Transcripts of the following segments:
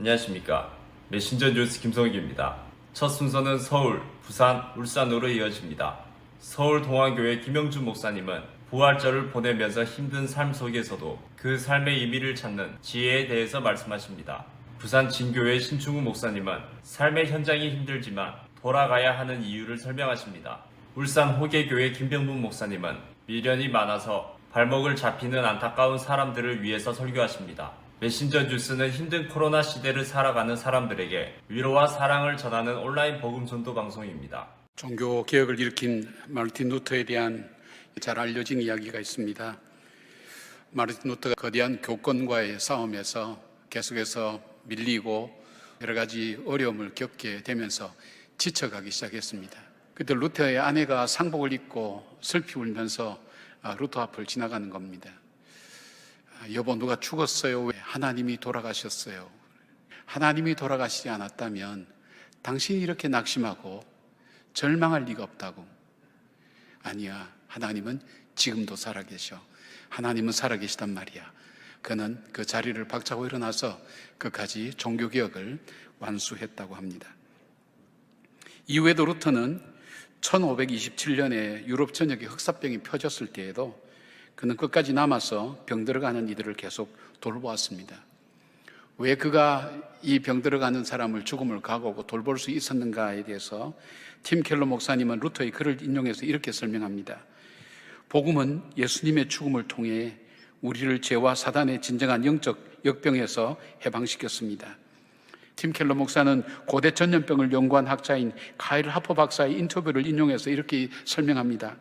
안녕하십니까. 메신저 뉴스 김성욱입니다. 첫 순서는 서울, 부산, 울산으로 이어집니다. 서울 동안교회 김영준 목사님은 부활절을 보내면서 힘든 삶 속에서도 그 삶의 의미를 찾는 지혜에 대해서 말씀하십니다. 부산 진교회 신충우 목사님은 삶의 현장이 힘들지만 돌아가야 하는 이유를 설명하십니다. 울산 호계교회 김병문 목사님은 미련이 많아서 발목을 잡히는 안타까운 사람들을 위해서 설교하십니다. 메신저 뉴스는 힘든 코로나 시대를 살아가는 사람들에게 위로와 사랑을 전하는 온라인 복음 전도 방송입니다. 종교 개혁을 일으킨 마르틴 루터에 대한 잘 알려진 이야기가 있습니다. 마르틴 루터가 거대한 교권과의 싸움에서 계속해서 밀리고 여러 가지 어려움을 겪게 되면서 지쳐가기 시작했습니다. 그때 루터의 아내가 상복을 입고 슬피 울면서 루터 앞을 지나가는 겁니다. 여보, 누가 죽었어요? 왜? 하나님이 돌아가셨어요. 하나님이 돌아가시지 않았다면 당신이 이렇게 낙심하고 절망할 리가 없다고. 아니야, 하나님은 지금도 살아계셔. 하나님은 살아계시단 말이야. 그는 그 자리를 박차고 일어나서 끝까지 종교개혁을 완수했다고 합니다. 이후에도 루터는 1527년에 유럽 전역에 흑사병이 퍼졌을 때에도 그는 끝까지 남아서 병들어가는 이들을 계속 돌보았습니다. 왜 그가 이 병들어가는 사람을 죽음을 각오하고 돌볼 수 있었는가에 대해서 팀 켈러 목사님은 루터의 글을 인용해서 이렇게 설명합니다. 복음은 예수님의 죽음을 통해 우리를 죄와 사단의 진정한 영적 역병에서 해방시켰습니다. 팀 켈러 목사는 고대 전염병을 연구한 학자인 카일 하퍼 박사의 인터뷰를 인용해서 이렇게 설명합니다.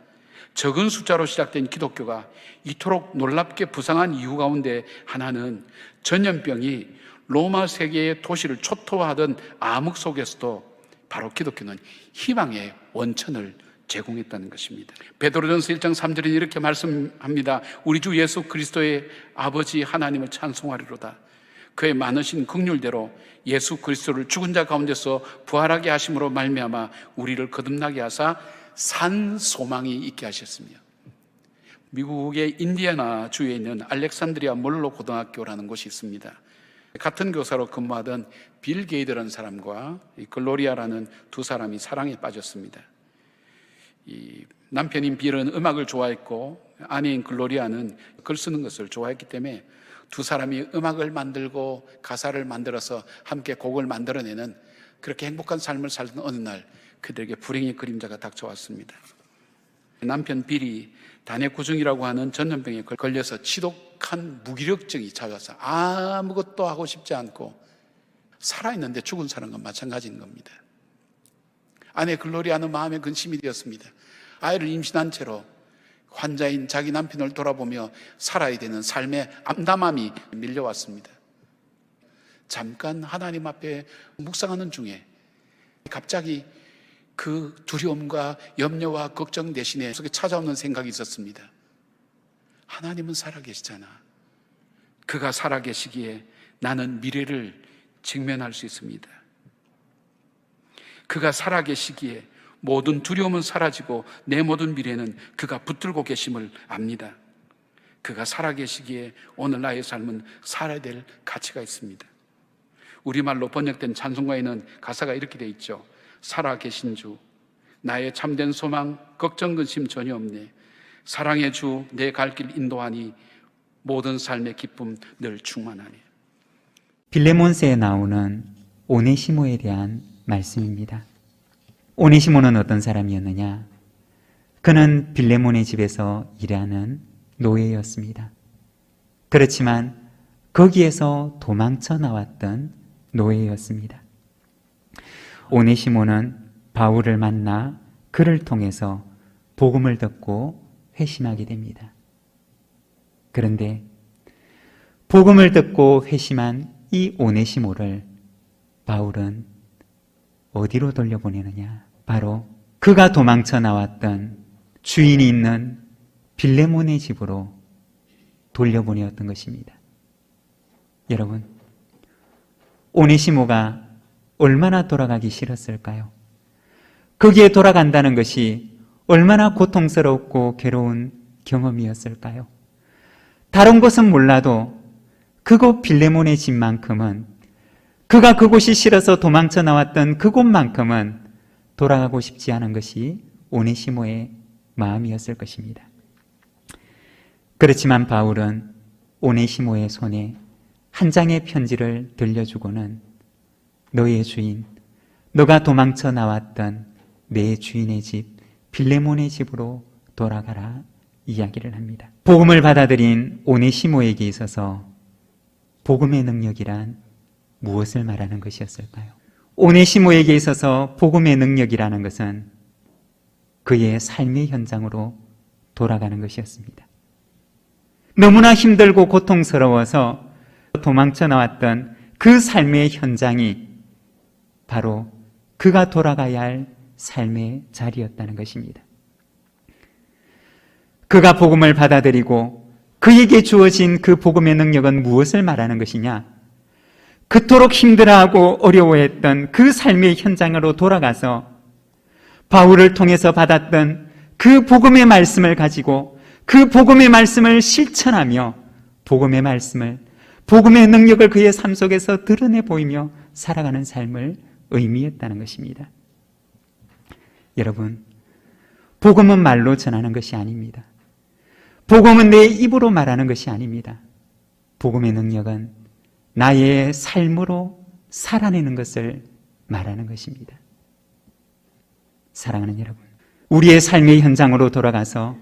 적은 숫자로 시작된 기독교가 이토록 놀랍게 부상한 이유 가운데 하나는 전염병이 로마 세계의 도시를 초토화하던 암흑 속에서도 바로 기독교는 희망의 원천을 제공했다는 것입니다. 베드로전서 1장 3절에 이렇게 말씀합니다. 우리 주 예수 그리스도의 아버지 하나님을 찬송하리로다. 그의 많으신 긍휼대로 예수 그리스도를 죽은 자 가운데서 부활하게 하심으로 말미암아 우리를 거듭나게 하사 산 소망이 있게 하셨으며. 미국의 인디애나 주에 있는 알렉산드리아 몰로 고등학교라는 곳이 있습니다. 같은 교사로 근무하던 빌 게이드라는 사람과 글로리아라는 두 사람이 사랑에 빠졌습니다. 이 남편인 빌은 음악을 좋아했고 아내인 글로리아는 글 쓰는 것을 좋아했기 때문에 두 사람이 음악을 만들고 가사를 만들어서 함께 곡을 만들어내는 그렇게 행복한 삶을 살던 어느 날 그들에게 불행의 그림자가 닥쳐왔습니다. 남편 빌이 단핵구중이라고 하는 전염병에 걸려서 지독한 무기력증이 찾아와서 아무것도 하고 싶지 않고 살아있는데 죽은 사람과 마찬가지인 겁니다. 아내 글로리아는 마음에 근심이 되었습니다. 아이를 임신한 채로 환자인 자기 남편을 돌아보며 살아야 되는 삶의 암담함이 밀려왔습니다. 잠깐 하나님 앞에 묵상하는 중에 갑자기 그 두려움과 염려와 걱정 대신에 속에 찾아오는 생각이 있었습니다. 하나님은 살아계시잖아. 그가 살아계시기에 나는 미래를 직면할 수 있습니다. 그가 살아계시기에 모든 두려움은 사라지고 내 모든 미래는 그가 붙들고 계심을 압니다. 그가 살아계시기에 오늘 나의 삶은 살아야 될 가치가 있습니다. 우리말로 번역된 찬송가에는 가사가 이렇게 돼 있죠. 살아계신 주, 나의 참된 소망, 걱정 근심 전혀 없네. 사랑의 주, 내 갈 길 인도하니 모든 삶의 기쁨 늘 충만하네. 빌레몬서에 나오는 오네시모에 대한 말씀입니다. 오네시모는 어떤 사람이었느냐? 그는 빌레몬의 집에서 일하는 노예였습니다. 그렇지만 거기에서 도망쳐 나왔던 노예였습니다. 오네시모는 바울을 만나 그를 통해서 복음을 듣고 회심하게 됩니다. 그런데 복음을 듣고 회심한 이 오네시모를 바울은 어디로 돌려보내느냐? 바로 그가 도망쳐 나왔던 주인이 있는 빌레몬의 집으로 돌려보내었던 것입니다. 여러분, 오네시모가 얼마나 돌아가기 싫었을까요? 거기에 돌아간다는 것이 얼마나 고통스럽고 괴로운 경험이었을까요? 다른 곳은 몰라도 그곳 빌레몬의 집만큼은 그가 그곳이 싫어서 도망쳐 나왔던 그곳만큼은 돌아가고 싶지 않은 것이 오네시모의 마음이었을 것입니다. 그렇지만 바울은 오네시모의 손에 한 장의 편지를 들려주고는 너의 주인, 너가 도망쳐 나왔던 내 주인의 집 빌레몬의 집으로 돌아가라 이야기를 합니다. 복음을 받아들인 오네시모에게 있어서 복음의 능력이란 무엇을 말하는 것이었을까요? 오네시모에게 있어서 복음의 능력이라는 것은 그의 삶의 현장으로 돌아가는 것이었습니다. 너무나 힘들고 고통스러워서 도망쳐 나왔던 그 삶의 현장이 바로 그가 돌아가야 할 삶의 자리였다는 것입니다. 그가 복음을 받아들이고 그에게 주어진 그 복음의 능력은 무엇을 말하는 것이냐? 그토록 힘들어하고 어려워했던 그 삶의 현장으로 돌아가서 바울을 통해서 받았던 그 복음의 말씀을 가지고 그 복음의 말씀을 실천하며 복음의 능력을 그의 삶 속에서 드러내 보이며 살아가는 삶을 의미했다는 것입니다. 여러분, 복음은 말로 전하는 것이 아닙니다. 복음은 내 입으로 말하는 것이 아닙니다. 복음의 능력은 나의 삶으로 살아내는 것을 말하는 것입니다. 사랑하는 여러분, 우리의 삶의 현장으로 돌아가서,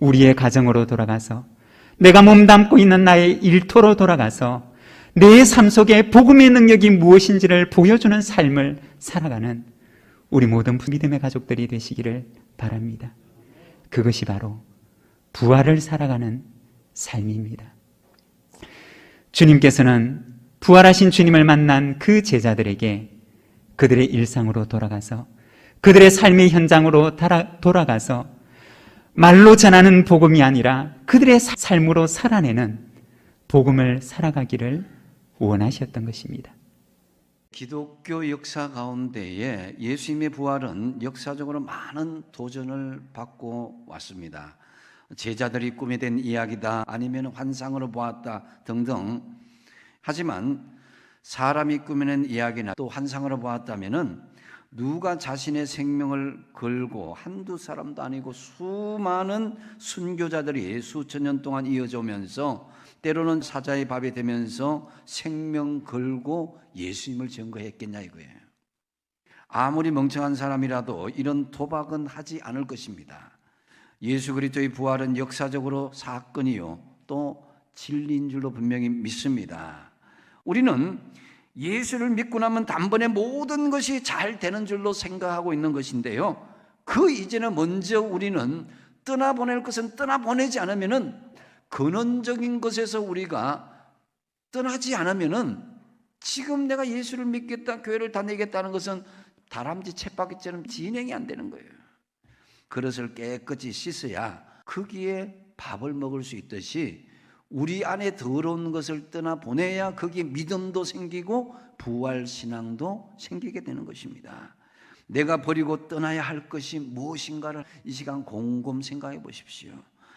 우리의 가정으로 돌아가서, 내가 몸담고 있는 나의 일터로 돌아가서 내 삶 속에 복음의 능력이 무엇인지를 보여주는 삶을 살아가는 우리 모든 믿음의 가족들이 되시기를 바랍니다. 그것이 바로 부활을 살아가는 삶입니다. 주님께서는 부활하신 주님을 만난 그 제자들에게 그들의 일상으로 돌아가서 그들의 삶의 현장으로 돌아가서 말로 전하는 복음이 아니라 그들의 삶으로 살아내는 복음을 살아가기를 원하셨던 것입니다. 기독교 역사 가운데에 예수님의 부활은 역사적으로 많은 도전을 받고 왔습니다. 제자들이 꿈에 된 이야기다, 아니면 환상으로 보았다 등등. 하지만 사람이 꾸며낸 이야기나 또 환상으로 보았다면은 누가 자신의 생명을 걸고 한두 사람도 아니고 수많은 순교자들이 수천 년 동안 이어져 오면서 때로는 사자의 밥이 되면서 생명 걸고 예수님을 증거했겠냐 이거예요. 아무리 멍청한 사람이라도 이런 도박은 하지 않을 것입니다. 예수 그리스도의 부활은 역사적으로 사건이요 또 진리인 줄로 분명히 믿습니다. 우리는 예수를 믿고 나면 단번에 모든 것이 잘 되는 줄로 생각하고 있는 것인데요, 그 이전에 먼저 우리는 떠나보낼 것은 떠나보내지 않으면은, 근원적인 것에서 우리가 떠나지 않으면은, 지금 내가 예수를 믿겠다, 교회를 다니겠다는 것은 다람쥐 쳇바퀴처럼 진행이 안 되는 거예요. 그릇을 깨끗이 씻어야 거기에 밥을 먹을 수 있듯이 우리 안에 더러운 것을 떠나보내야 거기에 믿음도 생기고 부활신앙도 생기게 되는 것입니다. 내가 버리고 떠나야 할 것이 무엇인가를 이 시간 곰곰 생각해 보십시오.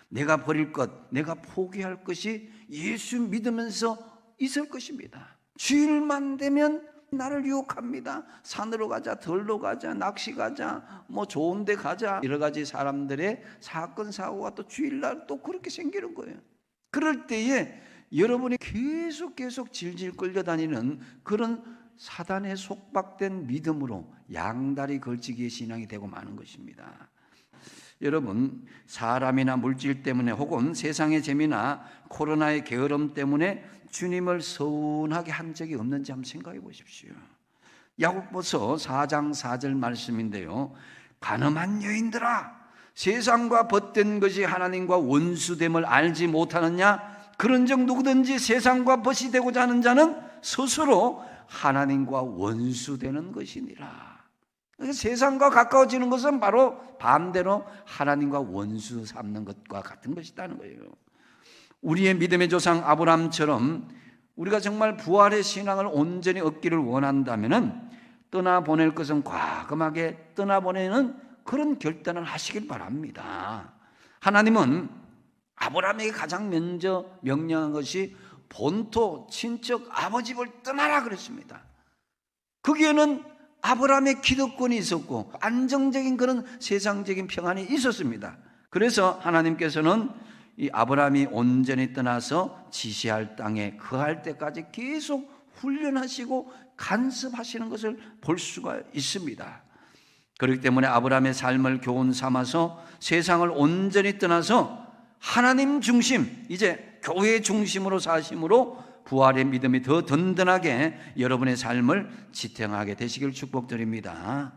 내가 버릴 것, 내가 포기할 것이 예수 믿으면서 있을 것입니다. 주일만 되면 나를 유혹합니다. 산으로 가자, 들로 가자, 낚시 가자, 뭐 좋은 데 가자, 여러 가지 사람들의 사건 사고가 또 주일날 또 그렇게 생기는 거예요. 그럴 때에 여러분이 계속 질질 끌려다니는 그런 사단에 속박된 믿음으로 양다리 걸치기의 신앙이 되고 마는 것입니다. 여러분, 사람이나 물질 때문에 혹은 세상의 재미나 코로나의 게으름 때문에 주님을 서운하게 한 적이 없는지 한번 생각해 보십시오. 야고보서 4장 4절 말씀인데요, 간음한 여인들아, 세상과 벗된 것이 하나님과 원수됨을 알지 못하느냐? 그런즉 누구든지 세상과 벗이 되고자 하는 자는 스스로 하나님과 원수되는 것이니라. 세상과 가까워지는 것은 바로 반대로 하나님과 원수 삼는 것과 같은 것이라는 거예요. 우리의 믿음의 조상 아브라함처럼 우리가 정말 부활의 신앙을 온전히 얻기를 원한다면 떠나보낼 것은 과감하게 떠나보내는 그런 결단을 하시길 바랍니다. 하나님은 아브라함에게 가장 먼저 명령한 것이 본토 친척 아버지 집을 떠나라 그랬습니다. 거기에는 아브라함의 기득권이 있었고 안정적인 그런 세상적인 평안이 있었습니다. 그래서 하나님께서는 이 아브라함이 온전히 떠나서 지시할 땅에 거할 때까지 계속 훈련하시고 간섭하시는 것을 볼 수가 있습니다. 그렇기 때문에 아브라함의 삶을 교훈 삼아서 세상을 온전히 떠나서 하나님 중심, 이제 교회 중심으로 사심으로 부활의 믿음이 더 든든하게 여러분의 삶을 지탱하게 되시길 축복드립니다.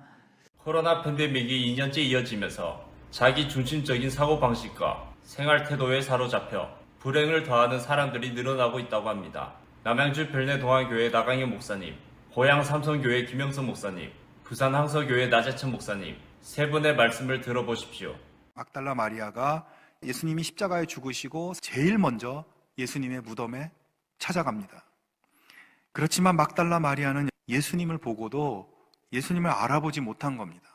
코로나 팬데믹이 2년째 이어지면서 자기 중심적인 사고방식과 생활 태도에 사로잡혀 불행을 더하는 사람들이 늘어나고 있다고 합니다. 남양주 별내동안교회 나강현 목사님, 고양 삼성교회 김영선 목사님, 부산 항서교회 나재천 목사님 세 분의 말씀을 들어보십시오. 막달라 마리아가 예수님이 십자가에 죽으시고 제일 먼저 예수님의 무덤에 찾아갑니다. 그렇지만 막달라 마리아는 예수님을 보고도 예수님을 알아보지 못한 겁니다.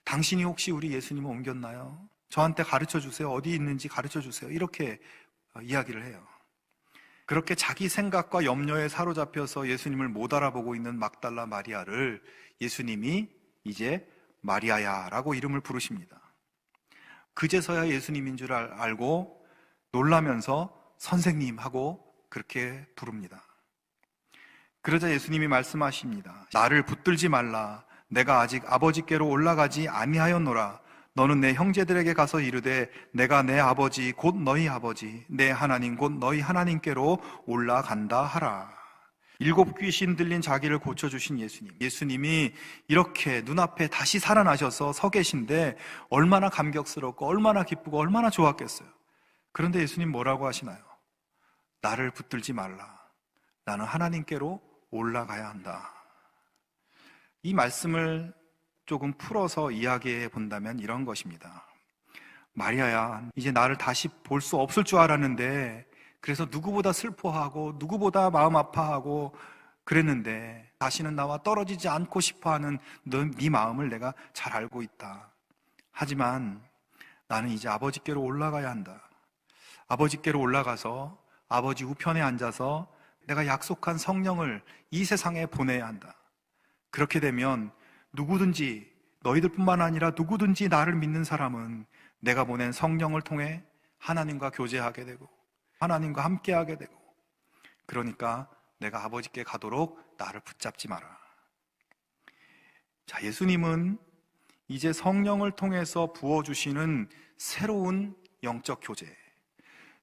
당신이 혹시 우리 예수님을 옮겼나요? 저한테 가르쳐 주세요. 어디 있는지 가르쳐 주세요. 이렇게 이야기를 해요. 그렇게 자기 생각과 염려에 사로잡혀서 예수님을 못 알아보고 있는 막달라 마리아를 예수님이 이제 마리아야라고 이름을 부르십니다. 그제서야 예수님인 줄 알고 놀라면서 선생님하고 그렇게 부릅니다. 그러자 예수님이 말씀하십니다. 나를 붙들지 말라. 내가 아직 아버지께로 올라가지 아니하였노라. 너는 내 형제들에게 가서 이르되 내가 내 아버지 곧 너희 아버지 내 하나님 곧 너희 하나님께로 올라간다 하라. 7 귀신 들린 자기를 고쳐주신 예수님, 예수님이 이렇게 눈앞에 다시 살아나셔서 서 계신데 얼마나 감격스럽고 얼마나 기쁘고 얼마나 좋았겠어요. 그런데 예수님 뭐라고 하시나요? 나를 붙들지 말라. 나는 하나님께로 올라가야 한다. 이 말씀을 조금 풀어서 이야기해 본다면 이런 것입니다. 마리아야, 이제 나를 다시 볼 수 없을 줄 알았는데, 그래서 누구보다 슬퍼하고 누구보다 마음 아파하고 그랬는데 다시는 나와 떨어지지 않고 싶어하는 네 마음을 내가 잘 알고 있다. 하지만 나는 이제 아버지께로 올라가야 한다. 아버지께로 올라가서 아버지 우편에 앉아서 내가 약속한 성령을 이 세상에 보내야 한다. 그렇게 되면 누구든지, 너희들뿐만 아니라 누구든지 나를 믿는 사람은 내가 보낸 성령을 통해 하나님과 교제하게 되고 하나님과 함께하게 되고, 그러니까 내가 아버지께 가도록 나를 붙잡지 마라. 자, 예수님은 이제 성령을 통해서 부어주시는 새로운 영적 교제,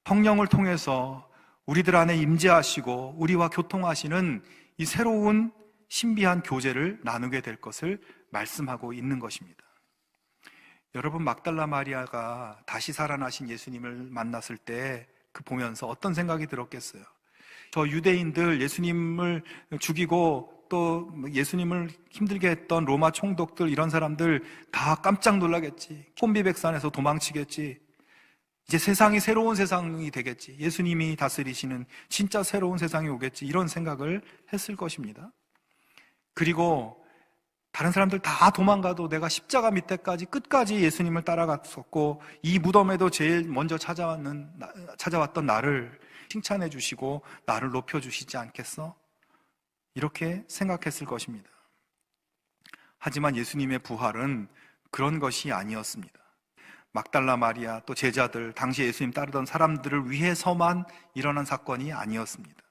성령을 통해서 우리들 안에 임재하시고 우리와 교통하시는 이 새로운 신비한 교제를 나누게 될 것을 말씀하고 있는 것입니다. 여러분, 막달라 마리아가 다시 살아나신 예수님을 만났을 때 그 보면서 어떤 생각이 들었겠어요? 저 유대인들, 예수님을 죽이고 또 예수님을 힘들게 했던 로마 총독들, 이런 사람들 다 깜짝 놀라겠지. 혼비백산에서 도망치겠지. 이제 세상이 새로운 세상이 되겠지. 예수님이 다스리시는 진짜 새로운 세상이 오겠지. 이런 생각을 했을 것입니다. 그리고 다른 사람들 다 도망가도 내가 십자가 밑에까지 끝까지 예수님을 따라갔었고 이 무덤에도 제일 먼저 찾아왔던 나를 칭찬해 주시고 나를 높여주시지 않겠어? 이렇게 생각했을 것입니다. 하지만 예수님의 부활은 그런 것이 아니었습니다. 막달라 마리아 또 제자들, 당시 예수님 따르던 사람들을 위해서만 일어난 사건이 아니었습니다.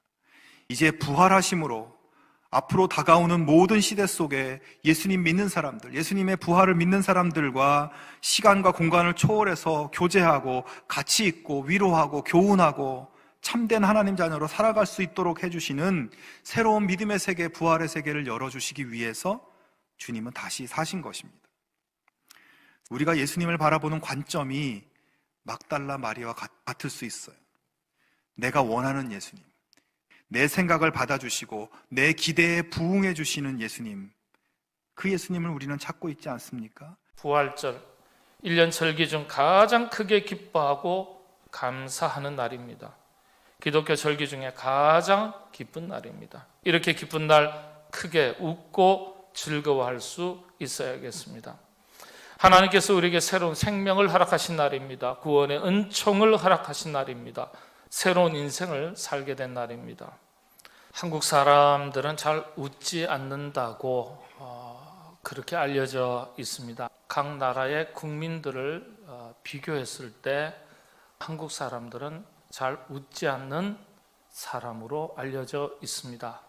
이제 부활하심으로 앞으로 다가오는 모든 시대 속에 예수님 믿는 사람들, 예수님의 부활을 믿는 사람들과 시간과 공간을 초월해서 교제하고 같이 있고 위로하고 교훈하고 참된 하나님 자녀로 살아갈 수 있도록 해주시는 새로운 믿음의 세계, 부활의 세계를 열어주시기 위해서 주님은 다시 사신 것입니다. 우리가 예수님을 바라보는 관점이 막달라 마리아와 같을 수 있어요. 내가 원하는 예수님, 내 생각을 받아주시고 내 기대에 부응해 주시는 예수님, 그 예수님을 우리는 찾고 있지 않습니까? 부활절, 1년 절기 중 가장 크게 기뻐하고 감사하는 날입니다. 기독교 절기 중에 가장 기쁜 날입니다. 이렇게 기쁜 날 크게 웃고 즐거워할 수 있어야겠습니다. 하나님께서 우리에게 새로운 생명을 허락하신 날입니다. 구원의 은총을 허락하신 날입니다. 새로운 인생을 살게 된 날입니다. 한국 사람들은 잘 웃지 않는다고 그렇게 알려져 있습니다. 각 나라의 국민들을 비교했을 때 한국 사람들은 잘 웃지 않는 사람으로 알려져 있습니다.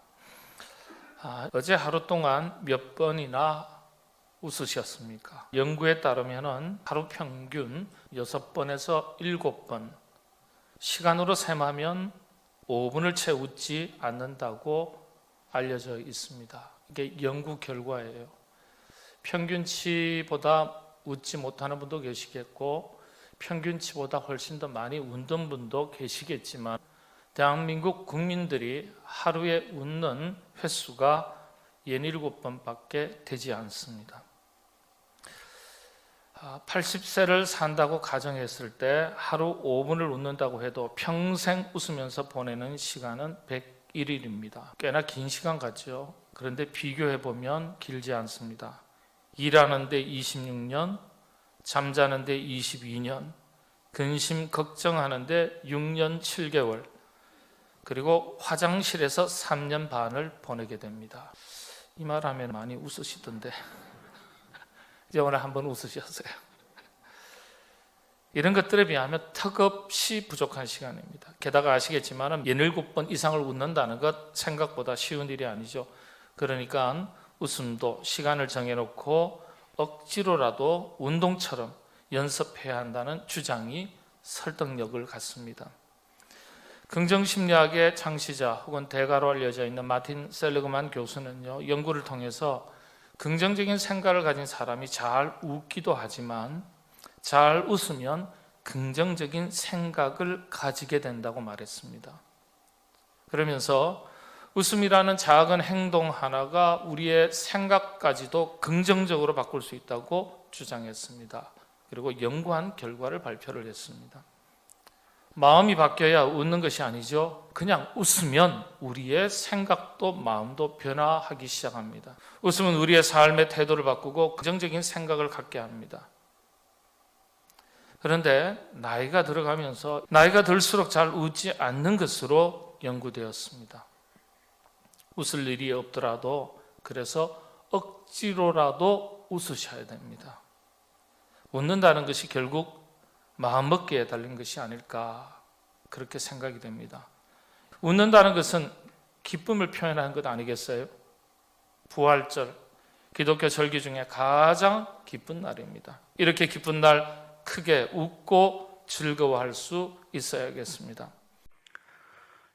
어제 하루 동안 몇 번이나 웃으셨습니까? 연구에 따르면 하루 평균 6번에서 7번, 시간으로 셈하면 5분을 채 웃지 않는다고 알려져 있습니다. 이게 연구 결과예요. 평균치보다 웃지 못하는 분도 계시겠고 평균치보다 훨씬 더 많이 웃는 분도 계시겠지만 대한민국 국민들이 하루에 웃는 횟수가 67번밖에 되지 않습니다. 80세를 산다고 가정했을 때 하루 5분을 웃는다고 해도 평생 웃으면서 보내는 시간은 101일입니다. 꽤나 긴 시간 같죠. 그런데 비교해보면 길지 않습니다. 일하는데 26년, 잠자는데 22년, 근심 걱정하는데 6년 7개월, 그리고 화장실에서 3년 반을 보내게 됩니다. 이 말하면 많이 웃으시던데 이제 오늘 한번 웃으셨어요. 이런 것들에 비하면 턱없이 부족한 시간입니다. 게다가 아시겠지만 17번 이상을 웃는다는 것 생각보다 쉬운 일이 아니죠. 그러니까 웃음도 시간을 정해놓고 억지로라도 운동처럼 연습해야 한다는 주장이 설득력을 갖습니다. 긍정심리학의 창시자 혹은 대가로 알려져 있는 마틴 셀리그만 교수는요, 연구를 통해서 긍정적인 생각을 가진 사람이 잘 웃기도 하지만 잘 웃으면 긍정적인 생각을 가지게 된다고 말했습니다. 그러면서 웃음이라는 작은 행동 하나가 우리의 생각까지도 긍정적으로 바꿀 수 있다고 주장했습니다. 그리고 연구한 결과를 발표를 했습니다. 마음이 바뀌어야 웃는 것이 아니죠. 그냥 웃으면 우리의 생각도 마음도 변화하기 시작합니다. 웃음은 우리의 삶의 태도를 바꾸고 긍정적인 생각을 갖게 합니다. 그런데 나이가 들어가면서 나이가 들수록 잘 웃지 않는 것으로 연구되었습니다. 웃을 일이 없더라도 그래서 억지로라도 웃으셔야 됩니다. 웃는다는 것이 결국 마음먹기에 달린 것이 아닐까 그렇게 생각이 됩니다. 웃는다는 것은 기쁨을 표현하는 것 아니겠어요? 부활절, 기독교 절기 중에 가장 기쁜 날입니다. 이렇게 기쁜 날 크게 웃고 즐거워할 수 있어야겠습니다.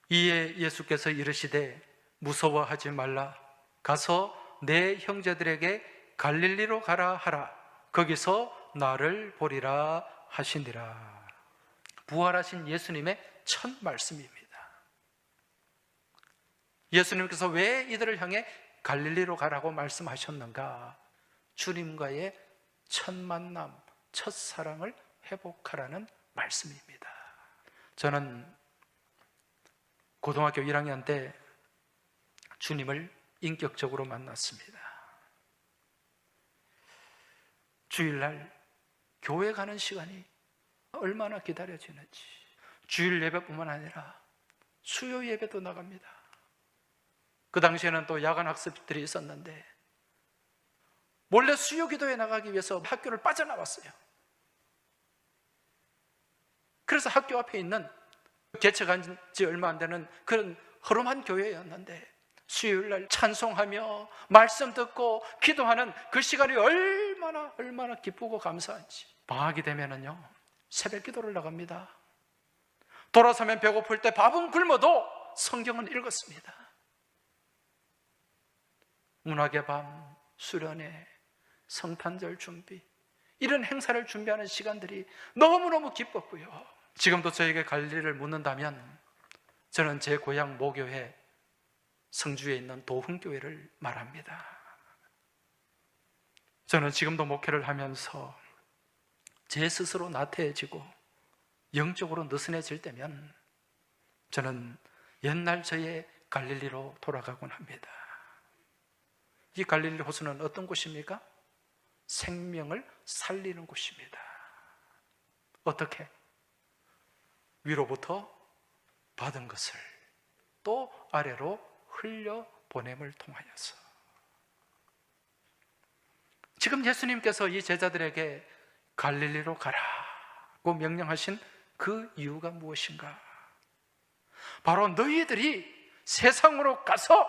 이에 예수께서 이르시되 무서워하지 말라. 가서 내 형제들에게 갈릴리로 가라 하라. 거기서 나를 보리라 하시니라. 부활하신 예수님의 첫 말씀입니다. 예수님께서 왜 이들을 향해 갈릴리로 가라고 말씀하셨는가? 주님과의 첫 만남, 첫 사랑을 회복하라는 말씀입니다. 저는 고등학교 1학년 때 주님을 인격적으로 만났습니다. 주일날 교회 가는 시간이 얼마나 기다려지는지, 주일 예배뿐만 아니라 수요 예배도 나갑니다. 그 당시에는 또 야간 학습들이 있었는데 몰래 수요 기도에 나가기 위해서 학교를 빠져나왔어요. 그래서 학교 앞에 있는 개척한 지 얼마 안 되는 그런 허름한 교회였는데 수요일날 찬송하며 말씀 듣고 기도하는 그 시간이 얼마나 기쁘고 감사한지. 방학이 되면은요 새벽 기도를 나갑니다. 돌아서면 배고플 때 밥은 굶어도 성경은 읽었습니다. 문학의 밤, 수련회, 성탄절 준비, 이런 행사를 준비하는 시간들이 너무너무 기뻤고요. 지금도 저에게 갈릴리를 묻는다면 저는 제 고향 모교회 성주에 있는 도흥교회를 말합니다. 저는 지금도 목회를 하면서 제 스스로 나태해지고 영적으로 느슨해질 때면 저는 옛날 저의 갈릴리로 돌아가곤 합니다. 이 갈릴리 호수는 어떤 곳입니까? 생명을 살리는 곳입니다. 어떻게? 위로부터 받은 것을 또 아래로 흘려 보냄을 통하여서. 지금 예수님께서 이 제자들에게 갈릴리로 가라고 명령하신 그 이유가 무엇인가? 바로 너희들이 세상으로 가서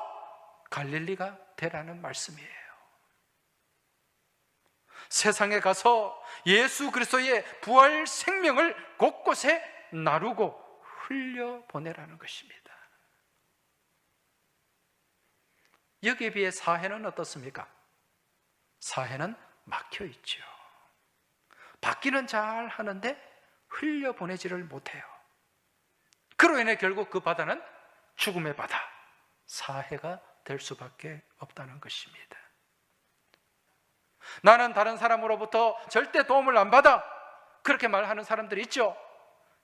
갈릴리가 되라는 말씀이에요. 세상에 가서 예수 그리스도의 부활 생명을 곳곳에 나누고 흘려보내라는 것입니다. 여기에 비해 사해는 어떻습니까? 사해는 막혀 있죠. 받기는 잘 하는데 흘려보내지를 못해요. 그로 인해 결국 그 바다는 죽음의 바다, 사해가 될 수밖에 없다는 것입니다. 나는 다른 사람으로부터 절대 도움을 안 받아, 그렇게 말하는 사람들이 있죠.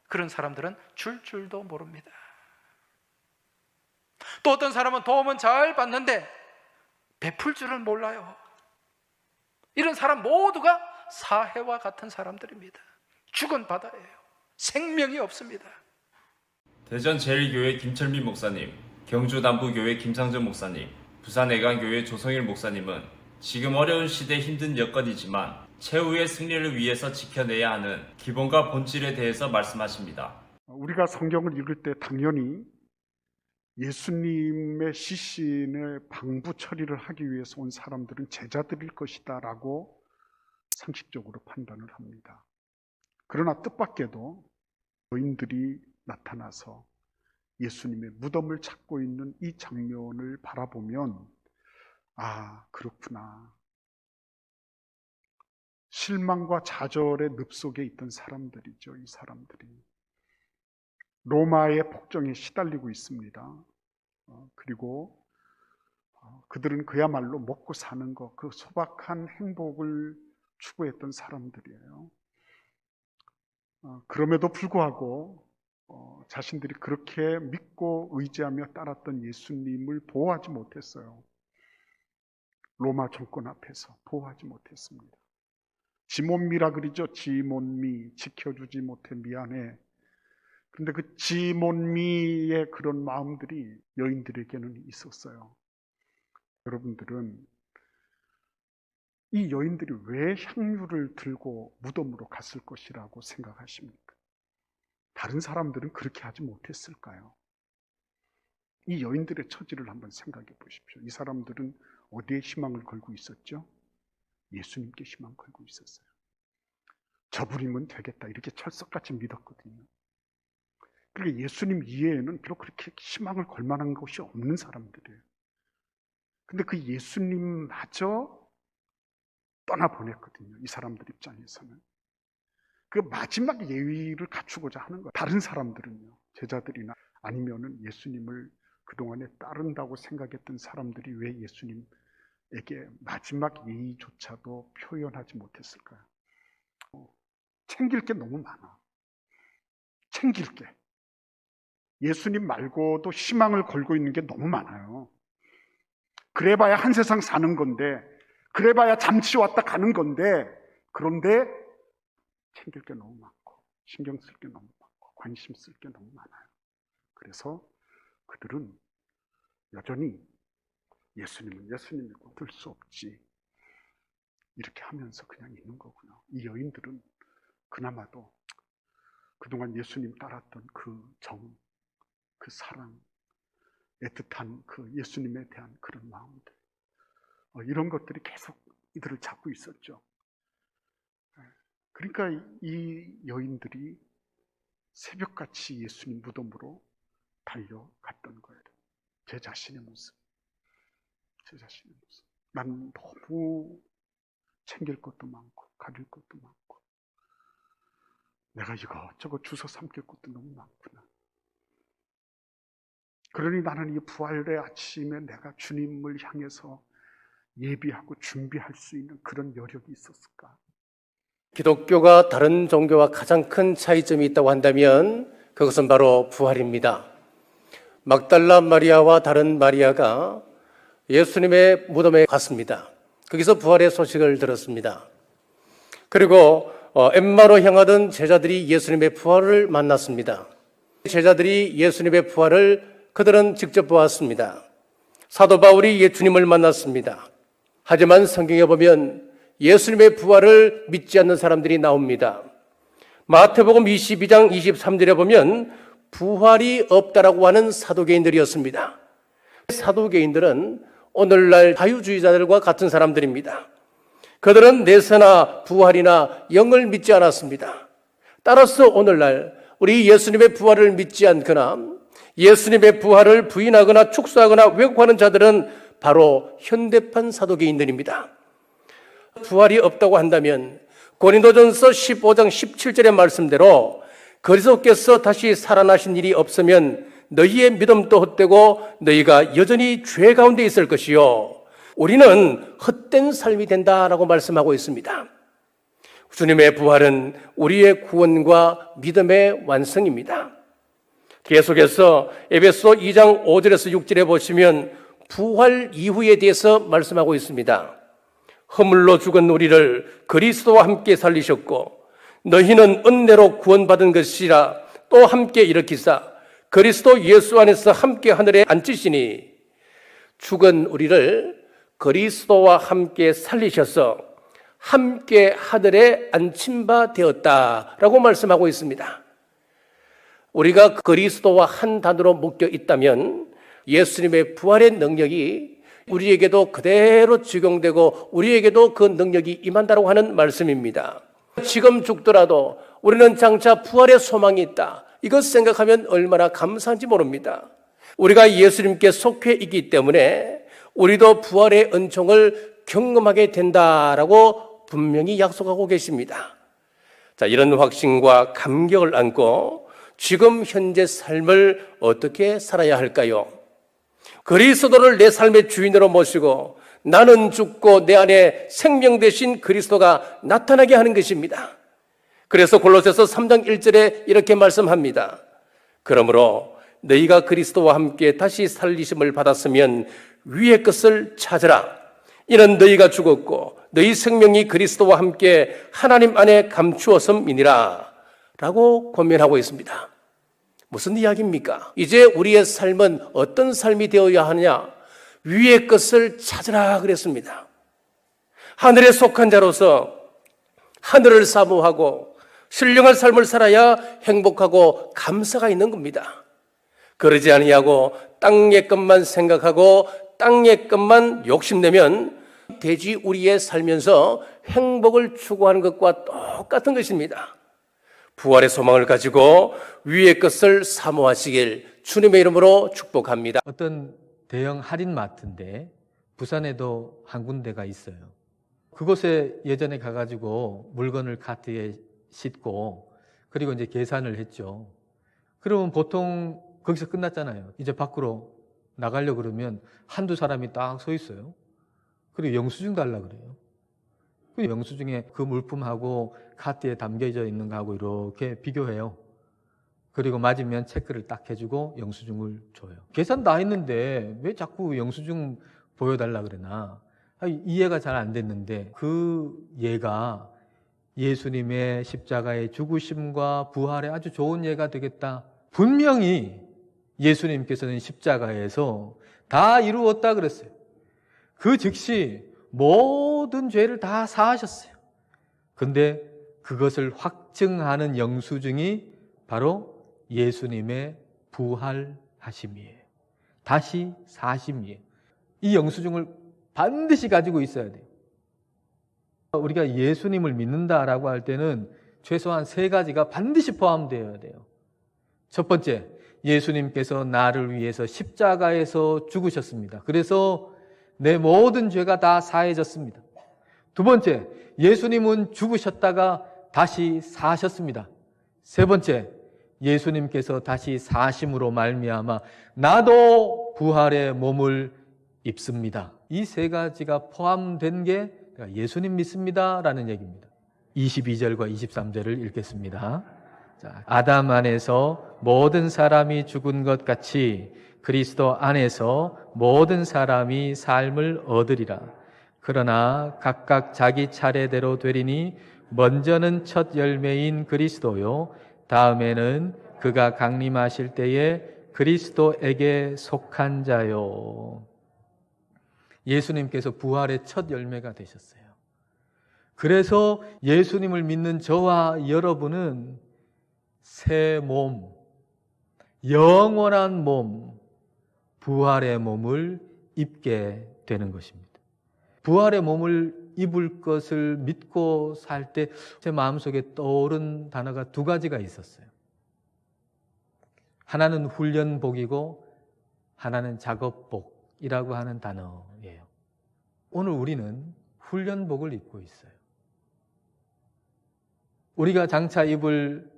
그런 사람들은 줄 줄도 모릅니다. 또 어떤 사람은 도움은 잘 받는데 베풀 줄은 몰라요. 이런 사람 모두가 사해와 같은 사람들입니다. 죽은 바다예요. 생명이 없습니다. 대전 제일교회 김철민 목사님, 경주 남부교회 김상전 목사님, 부산 애간교회 조성일 목사님은 지금 어려운 시대 힘든 여건이지만 최후의 승리를 위해서 지켜내야 하는 기본과 본질에 대해서 말씀하십니다. 우리가 성경을 읽을 때 당연히 예수님의 시신의 방부 처리를 하기 위해서 온 사람들은 제자들일 것이다 라고 상식적으로 판단을 합니다. 그러나 뜻밖에도 여인들이 나타나서 예수님의 무덤을 찾고 있는 이 장면을 바라보면 아, 그렇구나. 실망과 좌절의 늪 속에 있던 사람들이죠. 이 사람들이 로마의 폭정에 시달리고 있습니다. 그리고 그들은 그야말로 먹고 사는 것, 그 소박한 행복을 추구했던 사람들이에요. 그럼에도 불구하고 자신들이 그렇게 믿고 의지하며 따랐던 예수님을 보호하지 못했어요. 로마 정권 앞에서 보호하지 못했습니다. 지몬미라 그러죠. 지몬미, 지켜주지 못해 미안해. 그런데 그 지몬미의 그런 마음들이 여인들에게는 있었어요. 여러분들은 이 여인들이 왜 향유를 들고 무덤으로 갔을 것이라고 생각하십니까? 다른 사람들은 그렇게 하지 못했을까요? 이 여인들의 처지를 한번 생각해 보십시오. 이 사람들은 어디에 희망을 걸고 있었죠? 예수님께 희망 걸고 있었어요. 저분이면 되겠다 이렇게 철석같이 믿었거든요. 그러니까 예수님 이외에는 비록 그렇게 희망을 걸 만한 것이 없는 사람들이에요. 근데 그 예수님마저 떠나보냈거든요. 이 사람들 입장에서는. 그 마지막 예의를 갖추고자 하는 거예요. 다른 사람들은요, 제자들이나 아니면은 예수님을 그동안에 따른다고 생각했던 사람들이 왜 예수님에게 마지막 예의조차도 표현하지 못했을까요? 챙길 게 너무 많아. 챙길 게. 예수님 말고도 희망을 걸고 있는 게 너무 많아요. 그래봐야 한 세상 사는 건데, 그래봐야 잠시 왔다 가는 건데, 그런데 챙길 게 너무 많고, 신경 쓸 게 너무 많고, 관심 쓸 게 너무 많아요. 그래서 그들은 여전히 예수님은 예수님이고 들 수 없지 이렇게 하면서 그냥 있는 거고요. 이 여인들은 그나마도 그동안 예수님 따랐던 그 정, 그 사랑, 애틋한 그 예수님에 대한 그런 마음들, 이런 것들이 계속 이들을 잡고 있었죠. 그러니까 이 여인들이 새벽같이 예수님 무덤으로 달려갔던 거예요. 제 자신의 모습. 제 자신의 모습. 난 너무 챙길 것도 많고 가릴 것도 많고 내가 이것저것 주워 삼킬 것도 너무 많구나. 그러니 나는 이 부활의 아침에 내가 주님을 향해서 예비하고 준비할 수 있는 그런 여력이 있었을까? 기독교가 다른 종교와 가장 큰 차이점이 있다고 한다면 그것은 바로 부활입니다. 막달라 마리아와 다른 마리아가 예수님의 무덤에 갔습니다. 거기서 부활의 소식을 들었습니다. 그리고 엠마로 향하던 제자들이 예수님의 부활을 만났습니다. 제자들이 예수님의 부활을 그들은 직접 보았습니다. 사도 바울이 예수님을 만났습니다. 하지만 성경에 보면 예수님의 부활을 믿지 않는 사람들이 나옵니다. 마태복음 22장 23절에 보면 부활이 없다라고 하는 사도개인들이었습니다. 사도개인들은 오늘날 자유주의자들과 같은 사람들입니다. 그들은 내세나 부활이나 영을 믿지 않았습니다. 따라서 오늘날 우리 예수님의 부활을 믿지 않거나 예수님의 부활을 부인하거나 축소하거나 왜곡하는 자들은 바로 현대판 사도개인들입니다. 부활이 없다고 한다면 고린도전서 15장 17절의 말씀대로 그리스도께서 다시 살아나신 일이 없으면 너희의 믿음도 헛되고 너희가 여전히 죄 가운데 있을 것이요 우리는 헛된 삶이 된다라고 말씀하고 있습니다. 주님의 부활은 우리의 구원과 믿음의 완성입니다. 계속해서 에베소 2장 5절에서 6절에 보시면 부활 이후에 대해서 말씀하고 있습니다. 허물로 죽은 우리를 그리스도와 함께 살리셨고 너희는 은혜로 구원받은 것이라 또 함께 일으키사 그리스도 예수 안에서 함께 하늘에 앉히시니 죽은 우리를 그리스도와 함께 살리셔서 함께 하늘에 앉힌 바 되었다라고 말씀하고 있습니다. 우리가 그리스도와 한 단으로 묶여 있다면 예수님의 부활의 능력이 우리에게도 그대로 적용되고 우리에게도 그 능력이 임한다고 하는 말씀입니다. 지금 죽더라도 우리는 장차 부활의 소망이 있다. 이것 생각하면 얼마나 감사한지 모릅니다. 우리가 예수님께 속해 있기 때문에 우리도 부활의 은총을 경험하게 된다라고 분명히 약속하고 계십니다. 자, 이런 확신과 감격을 안고 지금 현재 삶을 어떻게 살아야 할까요? 그리스도를 내 삶의 주인으로 모시고 나는 죽고 내 안에 생명 되신 그리스도가 나타나게 하는 것입니다. 그래서 골로새서 3장 1절에 이렇게 말씀합니다. 그러므로 너희가 그리스도와 함께 다시 살리심을 받았으면 위의 것을 찾으라. 이는 너희가 죽었고 너희 생명이 그리스도와 함께 하나님 안에 감추었음이니라 라고 권면하고 있습니다. 무슨 이야기입니까? 이제 우리의 삶은 어떤 삶이 되어야 하느냐? 위의 것을 찾으라 그랬습니다. 하늘에 속한 자로서 하늘을 사모하고 신령한 삶을 살아야 행복하고 감사가 있는 겁니다. 그러지 아니하고 땅의 것만 생각하고 땅의 것만 욕심내면 돼지 우리에 살면서 행복을 추구하는 것과 똑같은 것입니다. 부활의 소망을 가지고 위의 것을 사모하시길 주님의 이름으로 축복합니다. 어떤 대형 할인마트인데 부산에도 한 군데가 있어요. 그곳에 예전에 가가지고 물건을 카트에 싣고 그리고 이제 계산을 했죠. 그러면 보통 거기서 끝났잖아요. 이제 밖으로 나가려고 그러면 한두 사람이 딱 서 있어요. 그리고 영수증 달라 그래요. 그 영수증에 그 물품하고 카트에 담겨져 있는 거하고 이렇게 비교해요. 그리고 맞으면 체크를 딱 해주고 영수증을 줘요. 계산 다 했는데 왜 자꾸 영수증 보여달라 그러나 이해가 잘 안 됐는데 그 예가 예수님의 십자가의 죽으심과 부활의 아주 좋은 예가 되겠다. 분명히 예수님께서는 십자가에서 다 이루었다 그랬어요. 그 즉시 모든 죄를 다 사하셨어요. 근데 그것을 확증하는 영수증이 바로 예수님의 부활하심이에요. 다시 사심이에요. 이 영수증을 반드시 가지고 있어야 돼요. 우리가 예수님을 믿는다라고 할 때는 최소한 3가지가 반드시 포함되어야 돼요. 첫 번째, 예수님께서 나를 위해서 십자가에서 죽으셨습니다. 그래서 내 모든 죄가 다 사해졌습니다. 두 번째, 예수님은 죽으셨다가 다시 사셨습니다. 세 번째, 예수님께서 다시 사심으로 말미암아 나도 부활의 몸을 입습니다. 이 3가지가 포함된 게 예수님 믿습니다라는 얘기입니다. 22절과 23절을 읽겠습니다. 자, 아담 안에서 모든 사람이 죽은 것 같이 그리스도 안에서 모든 사람이 삶을 얻으리라. 그러나 각각 자기 차례대로 되리니 먼저는 첫 열매인 그리스도요, 다음에는 그가 강림하실 때에 그리스도에게 속한 자요. 예수님께서 부활의 첫 열매가 되셨어요. 그래서 예수님을 믿는 저와 여러분은 새 몸, 영원한 몸, 부활의 몸을 입게 되는 것입니다. 부활의 몸을 입을 것을 믿고 살 때 제 마음속에 떠오른 단어가 두 가지가 있었어요. 하나는 훈련복이고 하나는 작업복이라고 하는 단어예요. 오늘 우리는 훈련복을 입고 있어요. 우리가 장차 입을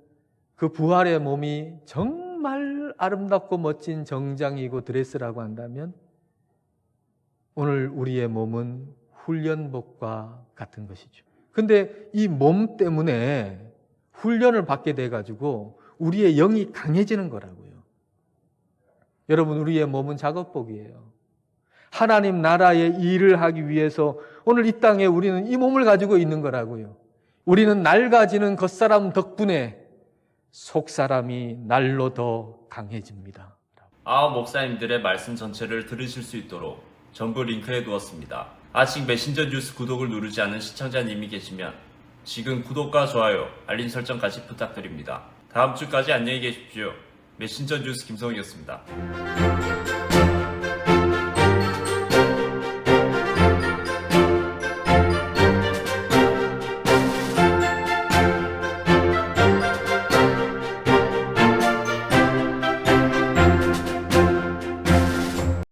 그 부활의 몸이 정말 아름답고 멋진 정장이고 드레스라고 한다면 오늘 우리의 몸은 훈련복과 같은 것이죠. 근데 이 몸 때문에 훈련을 받게 돼가지고 우리의 영이 강해지는 거라고요. 여러분, 우리의 몸은 작업복이에요. 하나님 나라의 일을 하기 위해서 오늘 이 땅에 우리는 이 몸을 가지고 있는 거라고요. 우리는 낡아지는 겉사람 덕분에 속사람이 날로 더 강해집니다. 목사님들의 말씀 전체를 들으실 수 있도록 전부 링크해 두었습니다. 아직 메신저 뉴스 구독을 누르지 않은 시청자님이 계시면 지금 구독과 좋아요, 알림 설정까지 부탁드립니다. 다음 주까지 안녕히 계십시오. 메신저 뉴스 김성욱이었습니다.